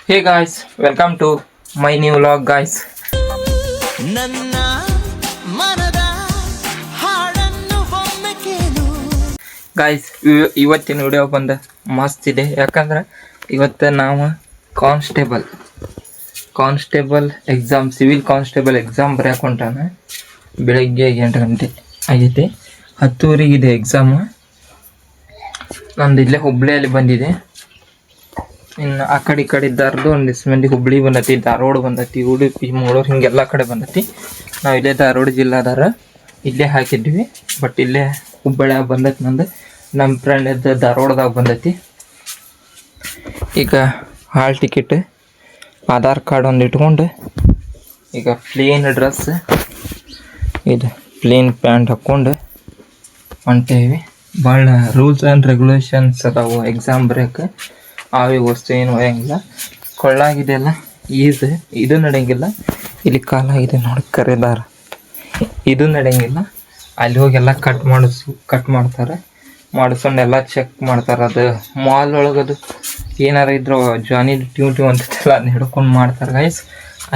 Hey guys, welcome to my new vlog guys. ನನ್ನ ಮನದ ಹಾಡನ್ನು ಒಮ್ಮೆ ಕೇಳು. ಗಾಯ್ಸ್ ಇವತ್ತಿನ ವಿಡಿಯೋ ಬಂದು ಮಸ್ತ್ ಇದೆ. ಯಾಕಂದ್ರೆ ಇವತ್ತು ನಾವು constable exam, civil constable exam ಬರೆಯಕ್ಕೆ ಹೊಂಟಾನ. ಬೆಳಗ್ಗೆ 8 ಗಂಟೆ ಆಗೈತೆ, 10:00 ಇದೆ ಎಕ್ಸಾಮು. ನಂದು ಇಲ್ಲೇ ಹುಬ್ಳಿಯಲ್ಲಿ ಬಂದಿದೆ. ಇನ್ನು ಆ ಕಡೆ ಇದ್ದಾರ್ದು ಒಂದಿಷ್ಟು ಮಂದಿ ಹುಬ್ಳಿ ಬಂದತಿ, ಧಾರವಾಡ ಬಂದತಿ, ಉಡುಪಿ, ಮಂಗಳೂರು, ಹಿಂಗೆಲ್ಲ ಕಡೆ ಬಂದತಿ. ನಾವು ಇಲ್ಲೇ ಧಾರವಾಡ ಜಿಲ್ಲಾದಾರ ಇಲ್ಲೇ ಹಾಕಿದ್ವಿ. ಬಟ್ ಇಲ್ಲೇ ಹುಬ್ಬಳ್ಳಿಯಾಗ ಬಂದತಿ ನಂದು. ನಮ್ಮ ಫ್ರೆಂಡ್ ಇದ್ದ ಧಾರವಾಡದಾಗ ಬಂದತಿ. ಈಗ ಹಾಲ್ ಟಿಕೆಟ್, ಆಧಾರ್ ಕಾರ್ಡ್ ಒಂದು ಇಟ್ಕೊಂಡು ಈಗ ಪ್ಲೇನ್ ಡ್ರೆಸ್, ಇದು ಪ್ಲೇನ್ ಪ್ಯಾಂಟ್ ಹಾಕ್ಕೊಂಡು ಹೊಂಟೇವಿ. ಭಾಳ ರೂಲ್ಸ್ ಆ್ಯಂಡ್ ರೆಗ್ಯುಲೇಷನ್ಸ್ ಅದಾವು ಎಕ್ಸಾಮ್ ಬರೆಯೋಕೆ. ಆವಿ ವಸ್ತು ಏನು ಒಯ್ಯಂಗಿಲ್ಲ. ಕೊಳ್ಳಾಗಿದೆಯಲ್ಲ ಇದು ನಡೆಯಂಗಿಲ್ಲ. ಇಲ್ಲಿ ಕಾಲಾಗಿದೆ ನೋಡಿ ಕರೆದಾರ, ಇದು ನಡೆಯಂಗಿಲ್ಲ. ಅಲ್ಲಿ ಹೋಗಿ ಎಲ್ಲ ಕಟ್ ಮಾಡ್ತಾರೆ, ಮಾಡಿಸ್ಕೊಂಡು ಎಲ್ಲ ಚೆಕ್ ಮಾಡ್ತಾರೆ. ಅದು ಮಾಲ್ ಒಳಗದು ಏನಾರ ಇದ್ರು ಜಾನಿ ಟ್ಯೂ ಅಂತಿಲ್ಲ, ಅದನ್ನ ಹಿಡ್ಕೊಂಡು ಮಾಡ್ತಾರೆ ಗೈಸ್.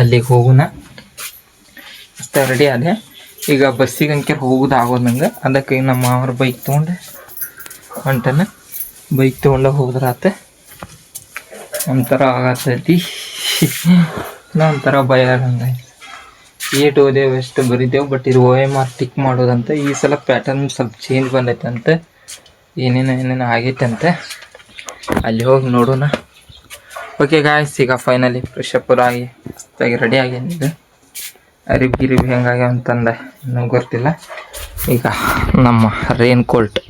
ಅಲ್ಲಿಗೆ ಹೋಗೋಣ ಅಷ್ಟೇ. ರೆಡಿ ಅದೇ ಈಗ ಬಸ್ಸಿಗೆ ಅಂಕೆ ಹೋಗೋದು ಆಗೋದು ನಂಗೆ. ಅದಕ್ಕೆ ಈಗ ನಮ್ಮ ಅವ್ರ ಬೈಕ್ ತೊಗೊಂಡು ಹೊಂಟನ. ಬೈಕ್ ತೊಗೊಂಡು ಹೋದ್ರಾತ. ಒಂಥರ ಆಗತ್ತೈತಿ, ಒಂಥರ ಭಯ ಆಗಂಗೆ. ಏಟ್ ಓದೇವು ಎಷ್ಟು ಬರಿದೇವು. ಬಟ್ ಇದು OMR ಟಿಕ್ ಮಾಡೋದಂತೆ. ಈ ಸಲ ಪ್ಯಾಟರ್ನ್ ಸ್ವಲ್ಪ ಚೇಂಜ್ ಬಂದೈತಂತೆ, ಏನೇನು ಆಗೈತೆ ಅಂತೆ. ಅಲ್ಲಿ ಹೋಗಿ ನೋಡೋಣ. ಓಕೆ ಗಾಯ್ಸ್, ಈಗ ಫೈನಲಿ ಫ್ರೆಶಪ್ ಆಗಿ ಮಸ್ತಾಗಿ ರೆಡಿ ಆಗ್ಯಾನಿದೆ. ಗಿರಿಬ್ ಹೆಂಗಾಗ್ಯಾವ ಅಂತಂದೆ ನನಗೆ ಗೊತ್ತಿಲ್ಲ. ಈಗ ನಮ್ಮ ರೇನ್ ಕೋಲ್ಟ್,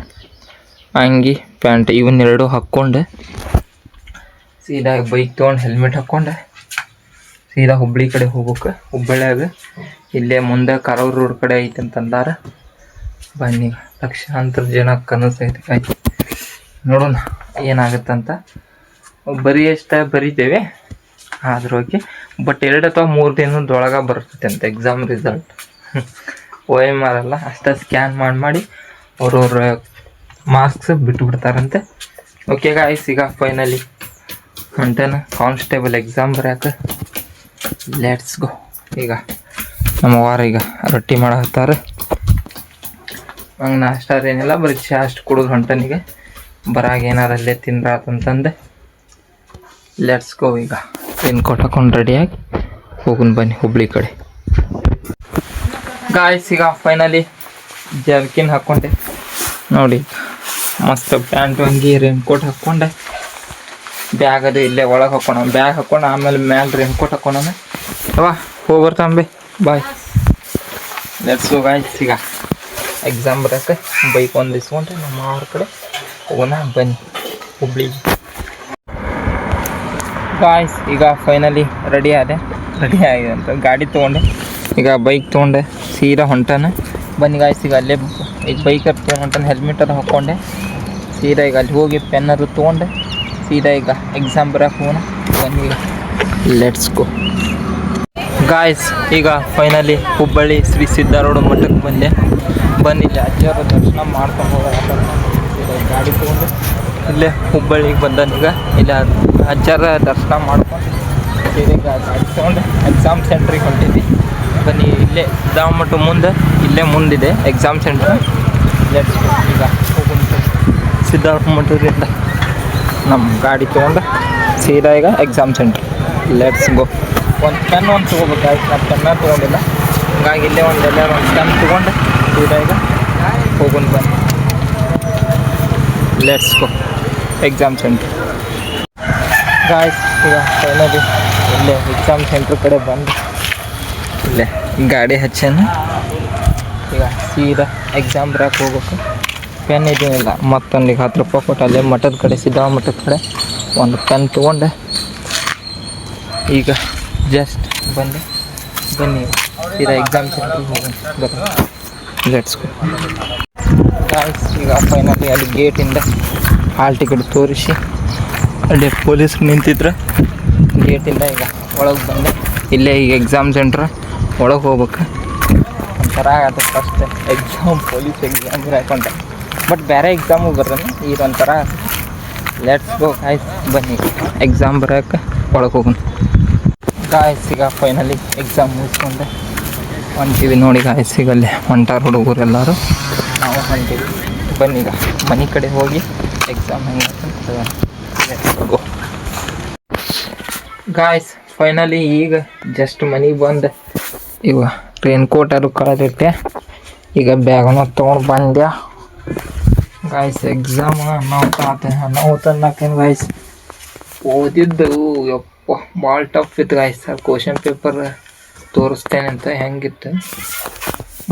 ಅಂಗಿ, ಪ್ಯಾಂಟ್ ಇವನ್ನೆರಡು ಹಾಕ್ಕೊಂಡು ಸೀದಾ ಬೈಕ್ ತೊಗೊಂಡು ಹೆಲ್ಮೆಟ್ ಹಾಕ್ಕೊಂಡು ಸೀದಾ ಹುಬ್ಳಿ ಕಡೆ ಹೋಗ್ಬೇಕು. ಹುಬ್ಬಳ್ಳಿಯಾಗ ಇಲ್ಲೇ ಮುಂದೆ ಕಾರವಾರ ರೋಡ್ ಕಡೆ ಐತೆ ಅಂತಂದಾರ. ಬನ್ನಿ, ಲಕ್ಷಾಂತರ ಜನ ಕನಸು ಐತೆ. ಆಯ್ತು ನೋಡೋಣ ಏನಾಗುತ್ತಂತ. ಬರಿತೇವೆ ಆದ್ರೂ ಓಕೆ. ಬಟ್ 2 ಅಥವಾ 3 ದಿನದೊಳಗೆ ಬರ್ತೈತೆ ಅಂತ ಎಕ್ಸಾಮ್ ರಿಸಲ್ಟ್. OMR ಅಲ್ಲ, ಅಷ್ಟೇ ಸ್ಕ್ಯಾನ್ ಮಾಡಿ ಅವ್ರವ್ರ ಮಾರ್ಕ್ಸ್ ಬಿಟ್ಬಿಡ್ತಾರಂತೆ. ಓಕೆ ಗಾಯ್ಸ್, ಈಗ ಫೈನಲಿ ಹೊಂಟೇನ ಕಾನ್ಸ್ಟೇಬಲ್ ಎಕ್ಸಾಮ್ ಬರೆಯೋಕೆ. Let's go. ಈಗ ನಮ್ಮ ವಾರ ಈಗ ರೊಟ್ಟಿ ಮಾಡತ್ತಾರೆ. ಹಂಗೆ ನಾಷ್ಟ ಏನಿಲ್ಲ, ಬರೀ ಚಾ ಅಷ್ಟು ಕುಡಿದು ಹೊಂಟನಿಗೆ. ಬರಾಗ ಏನಾರು ಅಲ್ಲೇ ತಿನ್ರಾತಂತಂದೆ. Let's go. ಈಗ ರೇನ್ ಕೋಟ್ ಹಾಕೊಂಡು ರೆಡಿಯಾಗಿ ಹೋಗೋಣ ಬನ್ನಿ ಹುಬ್ಳಿ ಕಡೆ. ಗಾಯ್ಸ್, ಈಗ ಫೈನಲಿ ಜರ್ಕಿನ್ ಹಾಕ್ಕೊಂಡೆ ನೋಡಿ. ಮಸ್ತ್ ಪ್ಯಾಂಟ್, ಅಂಗಿ, ರೇನ್ ಕೋಟ್ ಹಾಕ್ಕೊಂಡೆ. ಬ್ಯಾಗ್ ಅದು ಇಲ್ಲೇ ಒಳಗೆ ಹಾಕೋಣ. ಬ್ಯಾಗ್ ಹಾಕೊಂಡು ಆಮೇಲೆ ಮ್ಯಾಲೆ ರೇನ್ ಕೋಟ್ ಹಾಕೋಣ. ಅವಾ ಹೋಗಿ ಬರ್ತಾಂಬೆ, ಬಾಯ್. Let's go guys. ಈಗ ಎಕ್ಸಾಮ್ ಬರೋಕ್ಕೆ ಬೈಕ್ ಒಂದು ಇಸ್ಕೊಂಡ್ರೆ ನಮ್ಮ ಅವ್ರ ಕಡೆ ಹೋಗೋಣ ಬನ್ನಿ ಹುಬ್ಳಿ. ಗಾಯ್ಸ್, ಈಗ ಫೈನಲಿ ರೆಡಿ ಆಗಿದೆ ಅಂತ ಗಾಡಿ ತೊಗೊಂಡೆ. ಈಗ ಬೈಕ್ ತೊಗೊಂಡೆ ಸೀದಾ ಹೊಂಟಾನ. ಬನ್ನಿ ಗಾಯ್ಸ್, ಈಗ ಅಲ್ಲೇ ಈಗ ಬೈಕರ್ ತೊಗೊಂಡು ಹೊಂಟಾನೆ. ಹೆಲ್ಮೆಟ್ ಅದು ಹಾಕ್ಕೊಂಡೆ ಸೀದಾ ಈಗ ಅಲ್ಲಿ ಹೋಗಿ ಪೆನ್ನರು ತೊಗೊಂಡೆ ಸೀದಾ ಈಗ ಎಕ್ಸಾಮ್ ಬರೋಕೆ ಹೋಗೋಣ ಬನ್ನಿ. ಈಗ ಲೆಟ್ಸ್ ಗೋ ಗಾಯ್ಸ್. ಈಗ ಫೈನಲಿ ಹುಬ್ಬಳ್ಳಿ ಶ್ರೀ ಸಿದ್ಧಾರೂಢ ಮಠಕ್ಕೆ ಬಂದೆ. ಇಲ್ಲಿ ಅಜ್ಜರ ದರ್ಶನ ಮಾಡ್ಕೊಂಡು ಹೋಗೋಣ. ಗಾಡಿ ತೊಗೊಂಡು ಇಲ್ಲೇ ಹುಬ್ಬಳ್ಳಿಗೆ ಬಂದನೀಗ. ಇಲ್ಲ ಅಜ್ಜರ ದರ್ಶನ ಮಾಡ್ಕೊಂಡು ಸೀದಾ ಗಾಡಿ ತೊಗೊಂಡು ಎಕ್ಸಾಮ್ ಸೆಂಟ್ರಿಗೆ ಹೊಂಟಿದ್ವಿ. ಬನ್ನಿ, ಇಲ್ಲೇ ಸಿದ್ಧಾಮಠ ಮುಂದೆ, ಇಲ್ಲೇ ಮುಂದಿದೆ ಎಕ್ಸಾಮ್ ಸೆಂಟ್ರ್. Let's go. ಈಗ ಹೋಗೋಣ ಸಿದ್ಧಾಮಠದಿಂದ ನಮ್ಮ ಗಾಡಿ ತೊಗೊಂಡು ಸೀದಾ ಈಗ ಎಕ್ಸಾಮ್ ಸೆಂಟ್ರ್. Let's go. ಒಂದು ಪೆನ್ ಒಂದು ತೊಗೋಬೇಕಾಯ್ತು. ನಾನು ಪೆನ್ನ ತೊಗೊಂಡಿಲ್ಲ, ಹಂಗಾಗಿ ಇಲ್ಲೇ ಒಂದು ಪೆನ್ ತೊಗೊಂಡು ಸೀದಾ ಈಗ ಹೋಗೋಣ ಬನ್ನಿ. Let's go exam centre. Guys, ಈಗ ಫೈನಲಿ ಇಲ್ಲೇ ಎಕ್ಸಾಮ್ ಸೆಂಟ್ರ್ ಕಡೆ ಬಂದು ಇಲ್ಲೇ ಗಾಡಿ ಹಚ್ಚೇನು. ಈಗ ಸೀದಾ ಎಕ್ಸಾಮ್ ಬರೋಕೆ ಹೋಗ್ಬೇಕು. ಪೆನ್ ಇದೇನಿಲ್ಲ, ಮತ್ತೊಂದು ಈಗ 10 ರೂಪಾಯಿ ಕೊಟ್ಟು ಅಲ್ಲೇ ಮಠದ ಕಡೆ, ಸಿದ್ಧಾಮಠದ ಕಡೆ ಒಂದು ಪೆನ್ ತೊಗೊಂಡೆ ಈಗ ಜಸ್ಟ್ ಬನ್ನಿ ಸೀದಾ ಎಕ್ಸಾಮ್ ಸೆಂಟ್ರಿಗೆ ಹೋಗೋಣ ಬರ. Let's go guys. ಈಗ ಫೈನಲಿ ಅಲ್ಲಿ ಗೇಟಿಂದ ಹಾಲ್ ಟಿಕೆಟ್ ತೋರಿಸಿ ಅಲ್ಲಿ ಪೊಲೀಸ್ ನಿಂತಿದ್ರು. ಗೇಟಿಂದ ಈಗ ಒಳಗೆ ಬಂದೆ. ಇಲ್ಲೇ ಈಗ ಎಕ್ಸಾಮ್ ಸೆಂಟ್ರ್ ಒಳಗೆ ಹೋಗ್ಬೇಕು. ಒಂಥರ ಆಗತ್ತೆ ಫಸ್ಟ್ ಎಕ್ಸಾಮ್, ಪೊಲೀಸ್ ಎಕ್ಸಾಮ್ ಹಾಕೊಂಡೆ. ಬಟ್ ಬೇರೆ ಎಕ್ಸಾಮು ಬರ್ತಾನೆ ಇದೊಂಥರ. ಲೆಟ್ಸ್ ಗೋ ಗಾಯ್ಸ್, ಬನ್ನಿ ಎಕ್ಸಾಮ್ ಬರೋಕ್ಕೆ ಒಳಗೆ ಹೋಗೋಣ. ಗಾಯ್ಸ್ ಈಗ ಫೈನಲಿ ಎಕ್ಸಾಮ್ ಮುಗಿಸ್ಕೊಂಡೆ ಹೊಂಟೀವಿ ನೋಡಿ. ಗಾಯ್ಸ್ ಈಗ ಅಲ್ಲೇ ಹೊಂಟಾರ ಹುಡುಗರು ಎಲ್ಲರೂ, ನಾವು ಹೊಂಟೀವಿ. ಬನ್ನೀಗ ಮನೆ ಕಡೆ ಹೋಗಿ ಎಕ್ಸಾಮ್ ಹೆಂಗೆ ಗಾಯ್ಸ್. ಫೈನಲಿ ಈಗ ಜಸ್ಟ್ ಮನೆಗೆ ಬಂದೆ. ಇವ ರೈನ್ ಕೋಟ್ ಅದು ಕಳೆದಿಟ್ಟೆ. ಈಗ ಬ್ಯಾಗನ್ನು ತೊಗೊಂಡು ಬಂದೆ ಗಾಯ್ಸ್. Exam ಅನಾಹುತನ್ನಕೇನು guys. ಓದಿದ್ದು ಯಪ್ಪ ಭಾಳ ಟಫ್ ಇತ್ತು ಗಾಯ್ಸ್. ಕ್ವಶನ್ ಪೇಪರ್ ತೋರಿಸ್ತೇನೆ ಅಂತ ಹೆಂಗಿತ್ತು.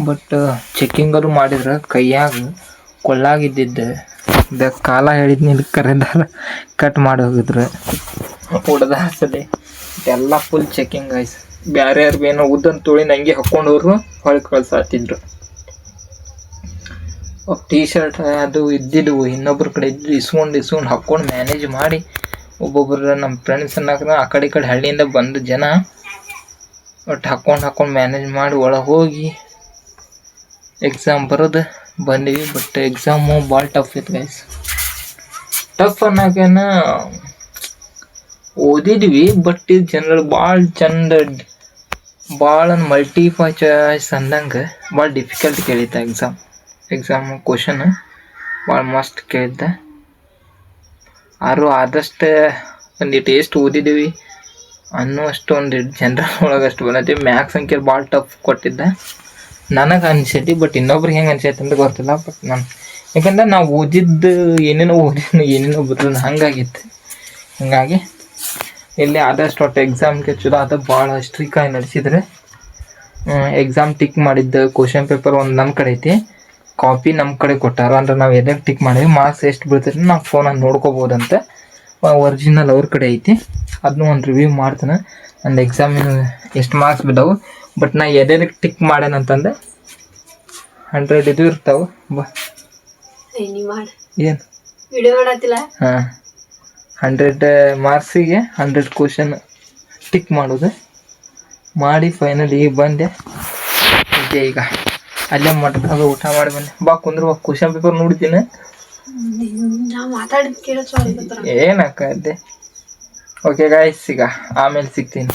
ಬಟ್ ಚೆಕ್ಕಿಂಗರು ಮಾಡಿದ್ರೆ ಕೈಯಾಗ ಕೊಳ್ಳಾಗಿದ್ದಿದ್ದು ಕಾಲ ಹೇಳಿದ್ನಿ ಕರೆದಾರ ಕಟ್ ಮಾಡಿ ಹೋಗಿದ್ರು ಹೊಡೆದ ಸಲಿ ಎಲ್ಲ ಫುಲ್ ಚೆಕ್ಕಿಂಗ್ ಗಾಯ್ಸ್. ಬೇರೆ ಯಾರು ಏನೋ ಉದ್ದನ್ ತೊಳಿ ನಂಗೆ ಹಾಕ್ಕೊಂಡವ್ರು ಹೊಳೆ ಕಳ್ಸಾತಿದ್ರು. ಟೀ ಶರ್ಟ್ ಅದು ಇದ್ದಿದ್ದು ಇನ್ನೊಬ್ರ ಕಡೆ ಇದ್ದು ಇಸ್ಕೊಂಡು ಹಾಕ್ಕೊಂಡು ಮ್ಯಾನೇಜ್ ಮಾಡಿ ಒಬ್ಬೊಬ್ಬರು ನಮ್ಮ ಫ್ರೆಂಡ್ಸ್ ಅನ್ನಕ ಆ ಕಡೆ ಈ ಕಡೆ ಹಳ್ಳಿಯಿಂದ ಬಂದು ಜನ ಒಟ್ಟು ಹಾಕ್ಕೊಂಡು ಮ್ಯಾನೇಜ್ ಮಾಡಿ ಒಳಗೆ ಹೋಗಿ ಎಕ್ಸಾಮ್ ಬರೋದು ಬಂದೀವಿ. ಬಟ್ ಎಕ್ಸಾಮು ಭಾಳ ಟಫ್ ಇತ್ತು ಗೈಸ್. ಟಫ್ ಅನ್ನೋಕೇನ ಓದಿದ್ವಿ, ಬಟ್ ಇದು ಜನರಲ್ ಭಾಳ ಚಂದ ಭಾಳ ಮಲ್ಟಿಪಲ್ ಚಾಯ್ಸ್ ಅಂದಂಗೆ ಭಾಳ ಡಿಫಿಕಲ್ಟ್ ಕೇಳಿದ್ದ ಎಕ್ಸಾಮ್ ಕ್ವಶನ್ ಭಾಳ ಮಸ್ತ್ ಕೇಳಿದ್ದ. ಆದಷ್ಟು ಒಂದಿಟ್ಟು ಎಷ್ಟು ಓದಿದ್ದೀವಿ ಅನ್ನೋಷ್ಟು ಒಂದಿಟ್ಟು ಜನರಲ್ ಒಳಗೆ ಅಷ್ಟು ಬಂದೈತಿ. ಮ್ಯಾಥ್ಸ್ ಅಂಕೆ ಭಾಳ ಟಫ್ ಕೊಟ್ಟಿದ್ದ ನನಗೆ ಅನಿಸೈತಿ. ಬಟ್ ಇನ್ನೊಬ್ರಿಗೆ ಹೆಂಗೆ ಅನಿಸೈತಿ ಅಂತ ಗೊತ್ತಿಲ್ಲ. ಬಟ್ ಯಾಕಂದ್ರೆ ನಾವು ಓದಿದ್ದು ಏನೇನೋ ಬರ್ತದೆ ಹಂಗಾಗಿತ್ತು. ಹಂಗಾಗಿ ಇಲ್ಲಿ ಆದಷ್ಟು ಒಟ್ಟು ಎಕ್ಸಾಮ್ಗೆ ಚಲೋ ಅದು ಭಾಳ ಸ್ಟ್ರಿಕ್ಟಾಗಿ ನಡೆಸಿದ್ರೆ. ಎಕ್ಸಾಮ್ ಟಿಕ್ ಮಾಡಿದ್ದು ಕ್ವಶನ್ ಪೇಪರ್ ಒಂದು ನಮ್ಮ ಕಡೆ ಐತಿ, ಕಾಪಿ ನಮ್ಮ ಕಡೆ ಕೊಟ್ಟಾರ. ಅಂದ್ರೆ ನಾವು ಎದಕ್ಕೆ ಟಿಕ್ ಮಾಡಿದ್ವಿ ಮಾರ್ಕ್ಸ್ ಎಷ್ಟು ಬೀಳ್ತೈತಿ ನಾವು ಫೋನಲ್ಲಿ ನೋಡ್ಕೋಬೋದಂತ. ಒರಿಜಿನಲ್ ಅವ್ರ ಕಡೆ ಐತಿ, ಅದನ್ನೂ ಒಂದು ರಿವ್ಯೂ ಮಾಡ್ತಾನೆ. ನಂದು ಎಕ್ಸಾಮಿನ ಎಷ್ಟು ಮಾರ್ಕ್ಸ್ ಬಿದ್ದಾವೆ. ಬಟ್ ನಾ ಎದಕ್ಕೆ ಟಿಕ್ ಮಾಡ್ಯಾನಂತಂದೆ 100 ಇದು ಇರ್ತಾವೆ. ಏನು ಹಾಂ 100 ಮಾರ್ಕ್ಸಿಗೆ 100 ಕ್ವಶನ್ ಟಿಕ್ ಮಾಡೋದು ಮಾಡಿ ಫೈನಲ್ ಈಗ ಬಂದೆ. ಓಕೆ ಈಗ ಅಲ್ಲೇ ಮಠದಾಗ ಊಟ ಮಾಡಿ ಬಂದೆ. ಬಾ ಕುಂದ್ರು ಕ್ವಶನ್ ಪೇಪರ್ ನೋಡ್ತೀನಿ ಏನಕ್ಕಂತೆ. ಓಕೆ ಗಾಯ್ಸ್ ಈಗ ಆಮೇಲೆ ಸಿಗ್ತೀನಿ.